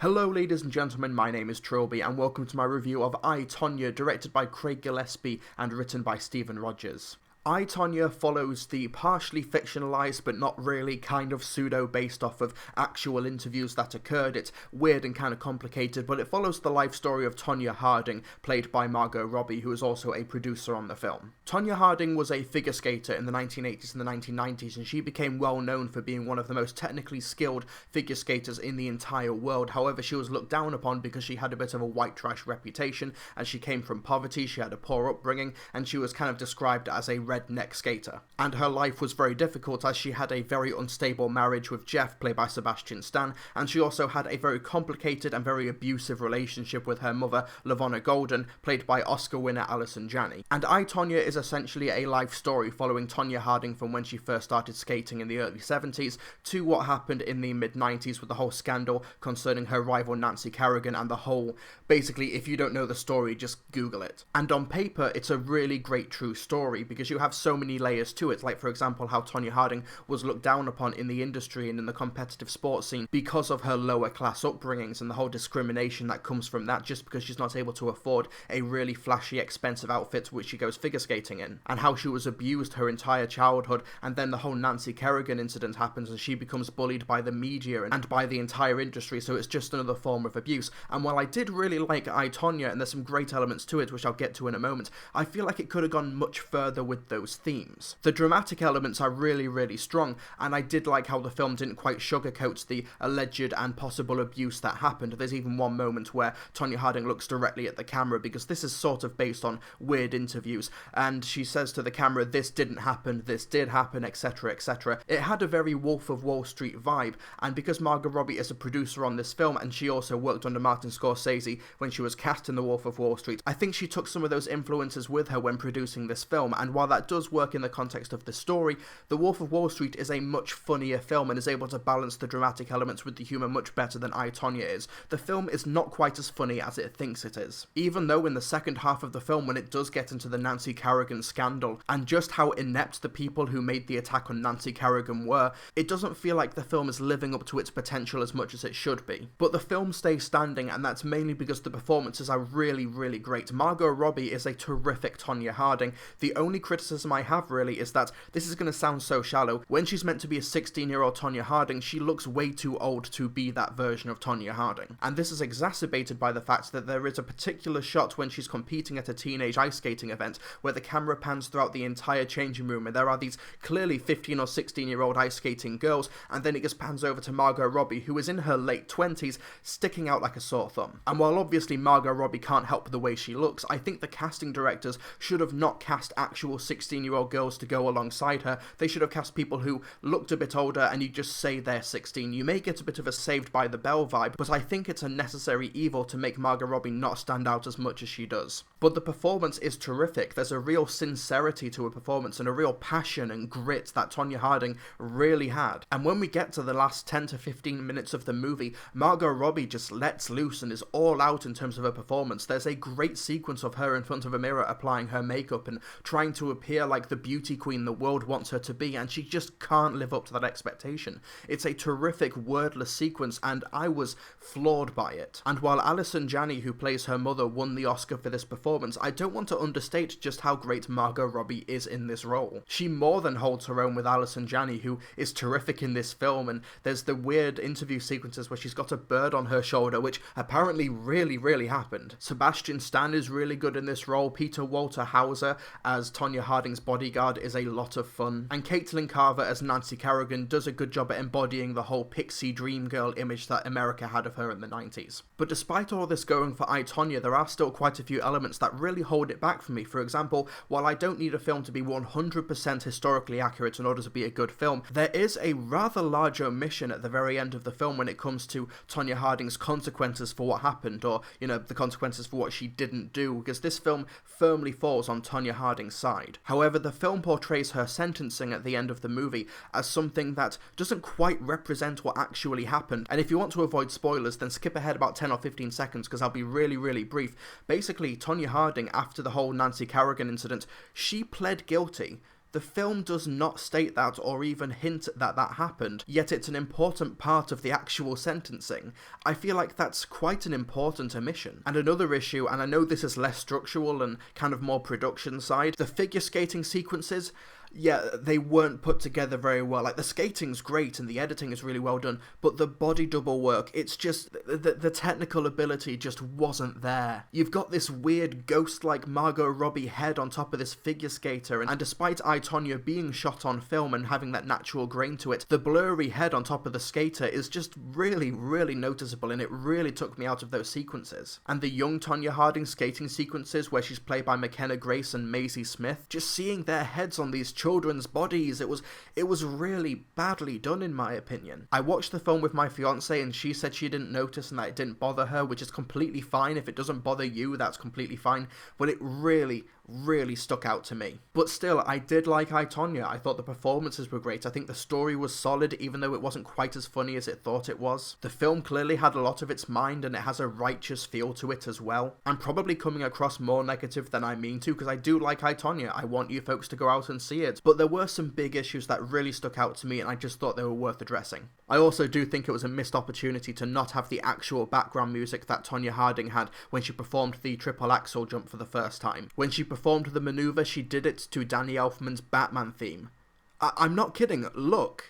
Hello ladies and gentlemen, my name is Trilbee and welcome to my review of I, Tonya, directed by Craig Gillespie and written by Stephen Rogers. I, Tonya follows the partially fictionalized but not really kind of pseudo based off of actual interviews that occurred. It's weird and kind of complicated, but it follows the life story of Tonya Harding, played by Margot Robbie, who is also a producer on the film. Tonya Harding was a figure skater in the 1980s and the 1990s, and she became well known for being one of the most technically skilled figure skaters in the entire world. However, she was looked down upon because she had a bit of a white trash reputation, and she came from poverty, she had a poor upbringing, and she was kind of described as a redneck skater. And her life was very difficult as she had a very unstable marriage with Jeff, played by Sebastian Stan, and she also had a very complicated and very abusive relationship with her mother, Lavonna Golden, played by Oscar winner Allison Janney. And I, Tonya is essentially a life story following Tonya Harding from when she first started skating in the early 70s to what happened in the mid-90s with the whole scandal concerning her rival Nancy Kerrigan and the whole, basically, if you don't know the story, just Google it. And on paper, it's a really great true story because you have so many layers to it, like for example how Tonya Harding was looked down upon in the industry and in the competitive sports scene because of her lower class upbringings and the whole discrimination that comes from that just because she's not able to afford a really flashy expensive outfit which she goes figure skating in, and how she was abused her entire childhood, and then the whole Nancy Kerrigan incident happens and she becomes bullied by the media and by the entire industry, so it's just another form of abuse. And while I did really like I, Tonya, and there's some great elements to it which I'll get to in a moment, I feel like it could have gone much further with those themes. The dramatic elements are really strong, and I did like how the film didn't quite sugarcoat the alleged and possible abuse that happened. There's even one moment where Tonya Harding looks directly at the camera, because this is sort of based on weird interviews, and she says to the camera, this didn't happen, this did happen, etc, etc. It had a very Wolf of Wall Street vibe, and because Margot Robbie is a producer on this film, and she also worked under Martin Scorsese when she was cast in The Wolf of Wall Street, I think she took some of those influences with her when producing this film, and while that does work in the context of the story, The Wolf of Wall Street is a much funnier film and is able to balance the dramatic elements with the humour much better than I, Tonya is. The film is not quite as funny as it thinks it is. Even though in the second half of the film, when it does get into the Nancy Kerrigan scandal and just how inept the people who made the attack on Nancy Kerrigan were, it doesn't feel like the film is living up to its potential as much as it should be. But the film stays standing, and that's mainly because the performances are really great. Margot Robbie is a terrific Tonya Harding. The only criticism I have really is that, this is going to sound so shallow, when she's meant to be a 16-year-old Tonya Harding, she looks way too old to be that version of Tonya Harding. And this is exacerbated by the fact that there is a particular shot when she's competing at a teenage ice skating event where the camera pans throughout the entire changing room, and there are these clearly 15 or 16-year-old ice skating girls, and then it just pans over to Margot Robbie, who is in her late 20s, sticking out like a sore thumb. And while obviously Margot Robbie can't help the way she looks, I think the casting directors should have not cast actual 16-year-old girls to go alongside her. They should have cast people who looked a bit older and you just say they're 16. You may get a bit of a Saved by the Bell vibe, but I think it's a necessary evil to make Margot Robbie not stand out as much as she does. But the performance is terrific. There's a real sincerity to a performance and a real passion and grit that Tonya Harding really had. And when we get to the last 10 to 15 minutes of the movie, Margot Robbie just lets loose and is all out in terms of her performance. There's a great sequence of her in front of a mirror applying her makeup and trying to appear like the beauty queen the world wants her to be, and she just can't live up to that expectation. It's a terrific wordless sequence, and I was floored by it. And while Allison Janney, who plays her mother, won the Oscar for this performance, I don't want to understate just how great Margot Robbie is in this role. She more than holds her own with Allison Janney, who is terrific in this film, and there's the weird interview sequences where she's got a bird on her shoulder, which apparently really happened. Sebastian Stan is really good in this role. Peter Walter Hauser as Tonya Harding's bodyguard is a lot of fun, and Caitlin Carver as Nancy Kerrigan does a good job at embodying the whole pixie dream girl image that America had of her in the 90s. But despite all this going for I, Tonya, there are still quite a few elements that really hold it back for me. For example, while I don't need a film to be 100% historically accurate in order to be a good film, there is a rather large omission at the very end of the film when it comes to Tonya Harding's consequences for what happened, or, you know, the consequences for what she didn't do, because this film firmly falls on Tonya Harding's side. However, the film portrays her sentencing at the end of the movie as something that doesn't quite represent what actually happened, and if you want to avoid spoilers, then skip ahead about 10 or 15 seconds because I'll be really brief. Basically, Tonya Harding, after the whole Nancy Kerrigan incident, she pled guilty The film does not state that or even hint that that happened, yet it's an important part of the actual sentencing. I feel like that's quite an important omission. And another issue, and I know this is less structural and kind of more production side, the figure skating sequences, yeah, they weren't put together very well. Like, the skating's great and the editing is really well done, but the body double work, it's just, the technical ability just wasn't there. You've got this weird ghost-like Margot Robbie head on top of this figure skater, and despite I, Tonya being shot on film and having that natural grain to it, the blurry head on top of the skater is just really, really noticeable, and it really took me out of those sequences. And the young Tonya Harding skating sequences, where she's played by McKenna Grace and Maisie Smith, just seeing their heads on these children's bodies, it was really badly done in my opinion. I watched the film with my fiance and she said she didn't notice and that it didn't bother her, which is completely fine. If it doesn't bother you, that's completely fine, but it really stuck out to me. But still, I did like I, Tonya. I thought the performances were great. I think the story was solid, even though it wasn't quite as funny as it thought it was. The film clearly had a lot of its mind, and it has a righteous feel to it as well. I'm probably coming across more negative than I mean to, because I do like I, Tonya. I want you folks to go out and see it. But there were some big issues that really stuck out to me, and I just thought they were worth addressing. I also do think it was a missed opportunity to not have the actual background music that Tonya Harding had when she performed the triple axel jump for the first time. When she performed the maneuver, she did it to Danny Elfman's Batman theme. I'm not kidding, look.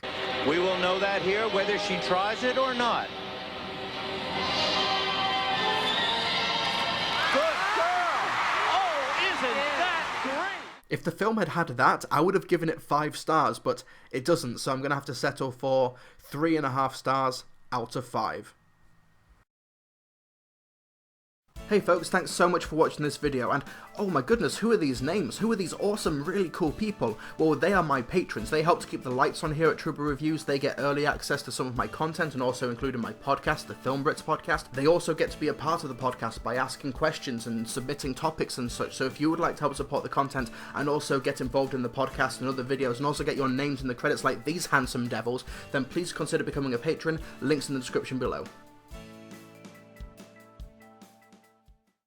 We will know that here whether she tries it or not. Good girl! Oh, isn't that great? If the film had had that, I would have given it 5 stars, but it doesn't, so I'm going to have to settle for 3.5 stars out of 5. Hey folks, thanks so much for watching this video, and oh my goodness, who are these names? Who are these awesome, really cool people? Well, they are my patrons. They help to keep the lights on here at Trilbee Reviews. They get early access to some of my content, and also including my podcast, the Film Brits podcast. They also get to be a part of the podcast by asking questions and submitting topics and such, so if you would like to help support the content and also get involved in the podcast and other videos, and also get your names in the credits like these handsome devils, then please consider becoming a patron. Links in the description below.